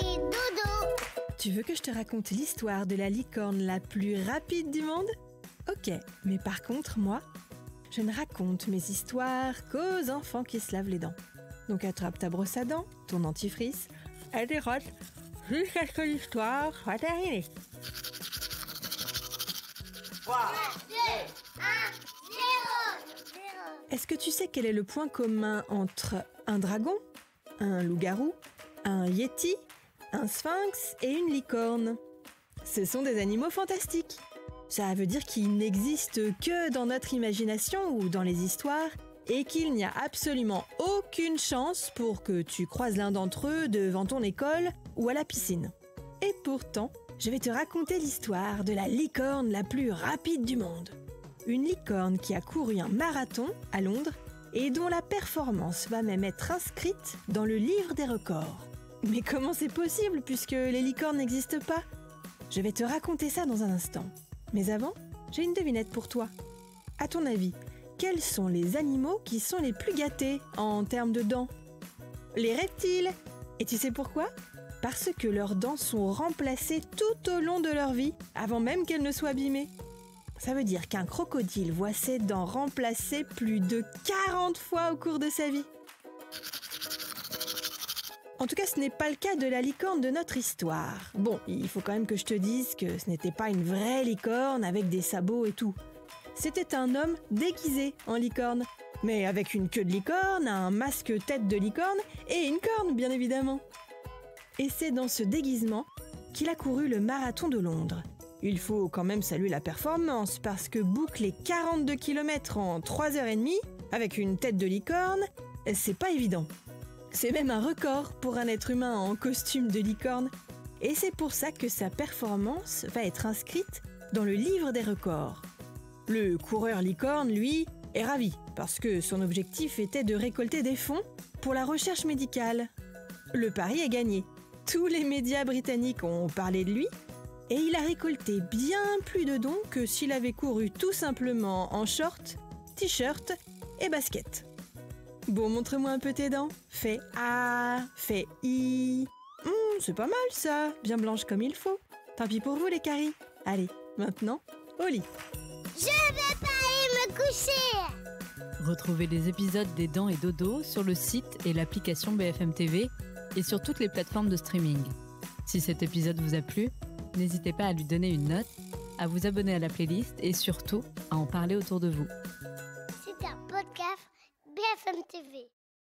Et dodo. Tu veux que je te raconte l'histoire de la licorne la plus rapide du monde ? Ok, mais par contre, moi, je ne raconte mes histoires qu'aux enfants qui se lavent les dents. Donc attrape ta brosse à dents, ton dentifrice, et dérote jusqu'à ce que l'histoire soit terminée. 3, 2, 1, 0. Est-ce que tu sais quel est le point commun entre un dragon, un loup-garou, un yéti, un sphinx et une licorne ? Ce sont des animaux fantastiques. Ça veut dire qu'ils n'existent que dans notre imagination ou dans les histoires et qu'il n'y a absolument aucune chance pour que tu croises l'un d'entre eux devant ton école ou à la piscine. Et pourtant, je vais te raconter l'histoire de la licorne la plus rapide du monde. Une licorne qui a couru un marathon à Londres et dont la performance va même être inscrite dans le livre des records. Mais comment c'est possible puisque les licornes n'existent pas ? Je vais te raconter ça dans un instant. Mais avant, j'ai une devinette pour toi. À ton avis, quels sont les animaux qui sont les plus gâtés en termes de dents ? Les reptiles. Et tu sais pourquoi ? Parce que leurs dents sont remplacées tout au long de leur vie, avant même qu'elles ne soient abîmées. Ça veut dire qu'un crocodile voit ses dents remplacées plus de 40 fois au cours de sa vie. En tout cas, ce n'est pas le cas de la licorne de notre histoire. Bon, il faut quand même que je te dise que ce n'était pas une vraie licorne avec des sabots et tout. C'était un homme déguisé en licorne, mais avec une queue de licorne, un masque tête de licorne et une corne, bien évidemment. Et c'est dans ce déguisement qu'il a couru le marathon de Londres. Il faut quand même saluer la performance, parce que boucler 42 km en 3h30 avec une tête de licorne, c'est pas évident. C'est même un record pour un être humain en costume de licorne. Et c'est pour ça que sa performance va être inscrite dans le livre des records. Le coureur licorne, lui, est ravi, parce que son objectif était de récolter des fonds pour la recherche médicale. Le pari est gagné. Tous les médias britanniques ont parlé de lui, et il a récolté bien plus de dons que s'il avait couru tout simplement en short, t-shirt et basket. Bon, montre-moi un peu tes dents. Fais A, fais I. C'est pas mal ça, bien blanche comme il faut. Tant pis pour vous les caries. Allez, maintenant, au lit. Je vais pas aller me coucher. Retrouvez les épisodes des Dents et Dodo sur le site et l'application BFM TV et sur toutes les plateformes de streaming. Si cet épisode vous a plu, n'hésitez pas à lui donner une note, à vous abonner à la playlist et surtout à en parler autour de vous. C'est un podcast BFM TV.